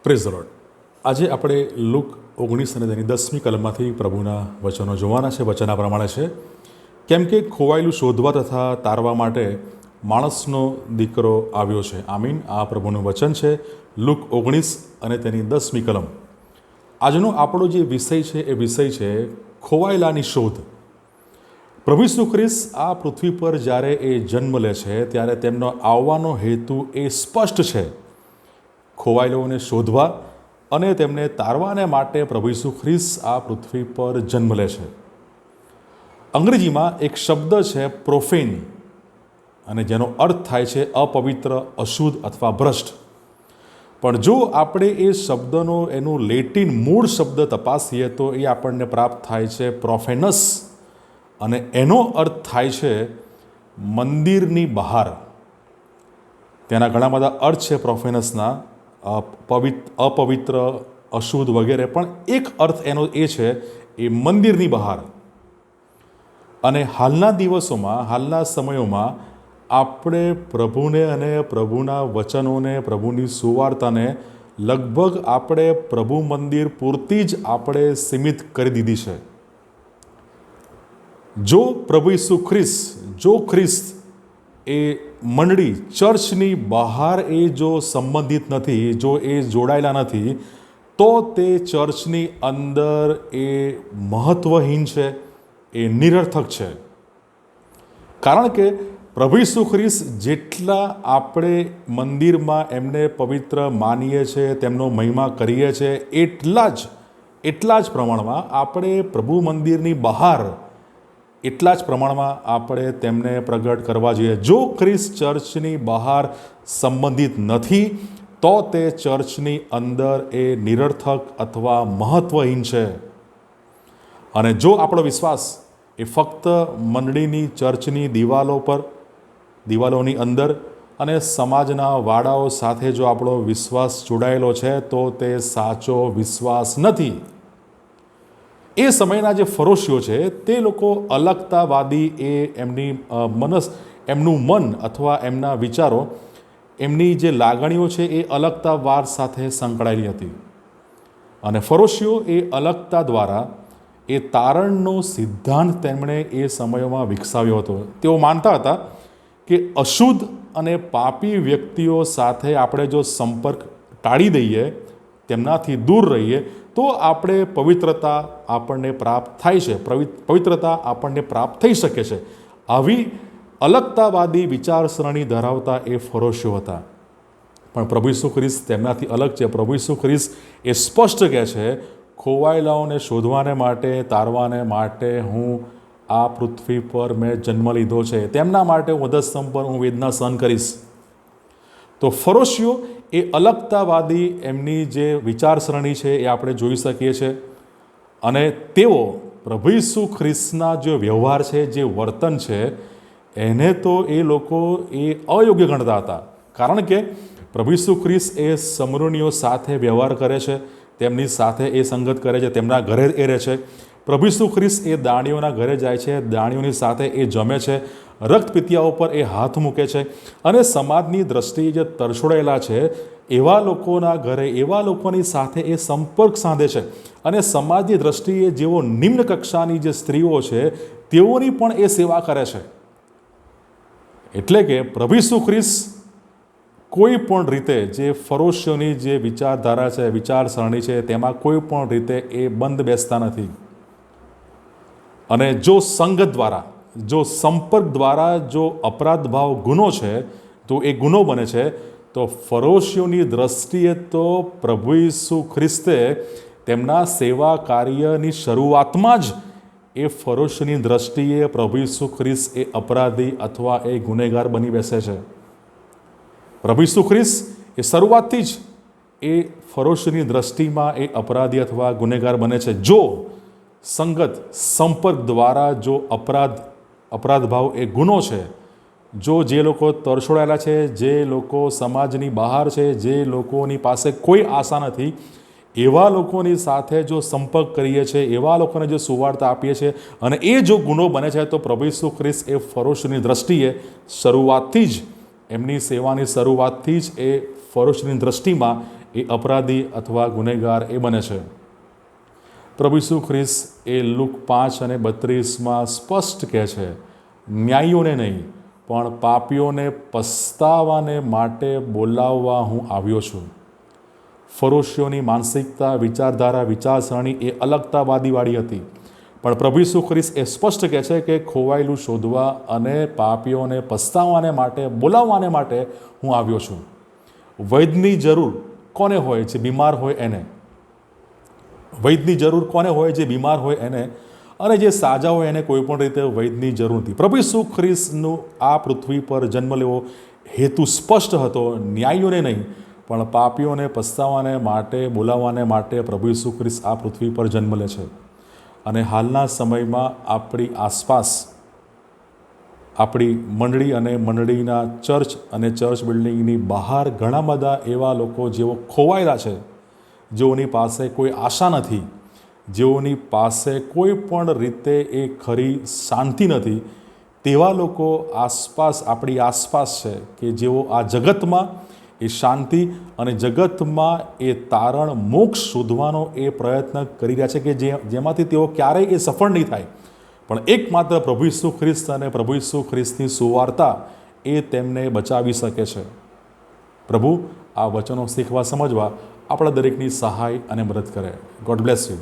Praise the lord. આજે આપણે look 19 અને તેની 10મી કલમમાંથી પ્રભુના વચનો જોવાના છે. વચના પ્રમાણે છે, કેમ કે ખોવાયેલું શોધવા તથા તારવા માટે માણસનો દીકરો આવ્યો છે. આમીન. આ પ્રભુનું વચન છે. લુક 19 અને તેની 10મી કલમ. આજનો આપણો જે વિષય છે એ વિષય છે ખોવાયેલાની શોધ. પ્રભુ ઈસુ ખ્રિસ્ત આ પૃથ્વી પર જ્યારે એ જન્મ લે છે ત્યારે તેમનો આવવાનો હેતુ એ સ્પષ્ટ છે, ખોવાયેલોને શોધવા અને તેમને તારવાને માટે પ્રભુ ઈસુ ખ્રિસ્ત આ પૃથ્વી પર જન્મ લે છે. અંગ્રેજીમાં એક શબ્દ છે પ્રોફેન, અને જેનો અર્થ થાય છે અપવિત્ર, અશુદ્ધ અથવા ભ્રષ્ટ. પણ જો આપણે એ શબ્દનો એનું લેટિન મૂળ શબ્દ તપાસીએ તો એ આપણને પ્રાપ્ત થાય છે પ્રોફેનસ, અને એનો અર્થ થાય છે મંદિરની બહાર. તેના ઘણા બધા અર્થ છે પ્રોફેનસના, અપવિત્ર, અશુદ્ધ વગેરે, પણ એક અર્થ એનો એ છે એ મંદિરની બહાર. અને હાલના દિવસોમાં, હાલના સમયોમાં આપણે પ્રભુને અને પ્રભુના વચનોને, પ્રભુની સુવાર્તાને લગભગ આપણે પ્રભુ મંદિર પૂરતી જ આપણે સીમિત કરી દીધી છે. જો પ્રભુ ઈસુ ખ્રિસ્ત, જો ખ્રિસ્ત એ મંડળી, ચર્ચની બહાર એ જો સંબંધિત નથી, જો એ જોડાયેલા નથી, તો તે ચર્ચની અંદર એ મહત્વહીન છે, એ નિરર્થક છે. કારણ કે પ્રભુ ઈસુ ખ્રિસ્ત જેટલા આપણે મંદિરમાં એમને પવિત્ર માનીએ છીએ, તેમનો મહિમા કરીએ છીએ, એટલા જ પ્રમાણમાં આપણે પ્રભુ મંદિરની બહાર એટલા જ પ્રમાણમાં આપણે તેમને પ્રગટ કરવા જોઈએ. જો ખ્રિસ્ત ચર્ચની બહાર સંબંધિત નથી તો તે ચર્ચની અંદર એ નિરર્થક અથવા મહત્વહીન છે. અને જો આપણો વિશ્વાસ એ ફક્ત મંડળીની, ચર્ચની દિવાલોની અંદર અને સમાજના વાડાઓ સાથે જો આપણો વિશ્વાસ જોડાયેલો છે તો તે સાચો વિશ્વાસ નથી. એ સમયના જે ફરોશીઓ છે તે લોકો અલગતાવાદી, એ એમનું મન અથવા એમના વિચારો, એમની જે લાગણીઓ છે એ અલગતાવાદ સાથે સંકળાયેલી હતી. અને ફરોશીઓ એ અલગતા દ્વારા એ તારણનો સિદ્ધાંત તેમણે એ સમયોમાં વિકસાવ્યો હતો. તેઓ માનતા હતા કે અશુદ્ધ અને પાપી વ્યક્તિઓ સાથે આપણે જો સંપર્ક ટાળી દઈએ, તેમનાથી દૂર રહીએ, તો આપણે પવિત્રતા આપણને પ્રાપ્ત થાય છે, પવિત્રતા આપણને પ્રાપ્ત થઈ શકે છે. આવી અલગતાવાદી વિચારસરણી ધરાવતા એ ફરોશીઓ હતા. પણ પ્રભુ ઈસુ ખ્રિસ્ત તેમનાથી અલગ છે. પ્રભુ ઈસુ ખ્રિસ્ત એ સ્પષ્ટ કહે છે, ખોવાયેલાઓને શોધવાને માટે, તારવાને માટે હું આ પૃથ્વી પર મેં જન્મ લીધો છે. તેમના માટે હું વધસ્તંભ પર હું વેદના સહન કરીશ. તો ફરોશીઓ એ અલગતાવાદી એમની જે વિચારસરણી છે એ આપણે જોઈ શકીએ છીએ. અને તેઓ પ્રભુ ઈસુ ખ્રિસ્તના જે વ્યવહાર છે, જે વર્તન છે, એને તો એ લોકો એ અયોગ્ય ગણતા હતા. કારણ કે પ્રભુ ઈસુ ખ્રિસ્ત એ સમરૂણીઓ સાથે વ્યવહાર કરે છે, તેમની સાથે એ સંગત કરે છે, તેમના ઘરે એ રહે છે. પ્રભુ ઈસુ ખ્રિસ્ત એ દાણીઓના ઘરે જાય છે, દાણીઓની સાથે એ જમે છે, રક્તપિતિયાઓ પર એ હાથ મૂકે છે, અને સમાજની દ્રષ્ટિએ જે તરછોડાયેલા છે એવા લોકોના ઘરે, એવા લોકોની સાથે એ સંપર્ક સાધે છે. અને સમાજની દ્રષ્ટિએ જેઓ નિમ્ન કક્ષાની જે સ્ત્રીઓ છે તેઓની પણ એ સેવા કરે છે. એટલે કે પ્રભુ ઈસુ ખ્રિસ્ત કોઈ પણ રીતે જે ફરોશીઓની જે વિચારધારા છે, વિચારસરણી છે, તેમાં કોઈ પણ રીતે એ બંધ બેસતા નથી. અને જો સંગત દ્વારા, જો સંપર્ક દ્વારા જો અપરાધ ભાવ ગુનો છે, તો એ ગુનો બને છે. તો ફરોશીઓની દ્રષ્ટિએ તો પ્રભુ ઈસુ ખ્રિસ્તે તેમના સેવા કાર્યની શરૂઆતમાં જ એ ફરોશીની દ્રષ્ટિએ પ્રભુ ઈસુ ખ્રિસ્ત એ અપરાધી અથવા એ ગુનેગાર બની બેસે છે. પ્રભુ ઈસુ ખ્રિસ્ત એ શરૂઆતથી જ એ ફરોશીની દ્રષ્ટિમાં એ અપરાધી અથવા ગુનેગાર બને છે. જો સંગત, સંપર્ક દ્વારા જો અપરાધ ભાવ એ ગુનો છે, જો જે લોકો તરછોડાયેલા છે, જે લોકો સમાજની બહાર છે, જે લોકોની પાસે કોઈ આશા નથી, એવા લોકોની સાથે જો સંપર્ક કરીએ છીએ, એવા લોકોને જો સુવાર્તા આપીએ છીએ અને એ જો ગુનો બને છે, તો પ્રભુ ઈસુ ખ્રિસ્ત એ ફરોશીની દ્રષ્ટિએ શરૂઆતથી જ, એમની સેવાની શરૂઆતથી જ એ ફરોશીની દ્રષ્ટિમાં એ અપરાધી અથવા ગુનેગાર એ બને છે. પ્રભુ ઈસુ ખ્રિસ્ત એ લુક 5:32 સ્પષ્ટ કહે છે, ન્યાયીઓને નહીં પણ પાપીઓને પસ્તાવાને માટે બોલાવવા હું આવ્યો છું. ફરોશીઓની માનસિકતા, વિચારધારા, વિચારસરણી એ અલગતાવાદીવાળી હતી, પણ પ્રભુ ઈસુ ખ્રિસ્ત એ સ્પષ્ટ કહે છે કે ખોવાયેલું શોધવા અને પાપીઓને પસ્તાવાને માટે બોલાવવાને માટે હું આવ્યો છું. વૈદ્યની જરૂર કોને હોય? જે બીમાર હોય એને. વૈદ્યની જરૂર કોને હોય? જે બીમાર હોય એને. અને જે સાજા હોય એને કોઈ પણ રીતે વૈદ્યની જરૂર નથી. પ્રભુ ઈસુ ખ્રિસ્તનું આ પૃથ્વી પર જન્મ લેવો હેતુ સ્પષ્ટ હતો, ન્યાયીઓને નહીં પણ પાપીઓને પસ્તાવાને માટે બોલાવવાને માટે પ્રભુ ઈસુ ખ્રિસ્ત આ પૃથ્વી પર જન્મ લે છે. અને હાલના સમયમાં આપણી આસપાસ આપણી મંડળી અને મંડળીના ચર્ચ અને ચર્ચ બિલ્ડિંગની બહાર ઘણા બધા એવા લોકો જેઓ ખોવાયેલા છે, જેઓની પાસે કોઈ આશા નથી, જેઓની પાસે કોઈ પણ રીતે એ ખરી શાંતિ નથી, તેવા લોકો આસપાસ આપણી આસપાસ છે કે જેઓ આ જગતમાં એ શાંતિ અને જગતમાં એ તારણ મોક્ષ શોધવાનો એ પ્રયત્ન કરી રહ્યા છે કે જેમાંથી તેઓ ક્યારેય એ સફળ નહીં થાય. પણ એકમાત્ર પ્રભુ ઈસુ ખ્રિસ્ત અને પ્રભુ ઈસુ ખ્રિસ્તની સુવાર્તા એ તેમને બચાવી શકે છે. પ્રભુ આ વચનો શીખવા સમજવા આપણા દરેકની સહાય અને મદદ કરે. God bless you.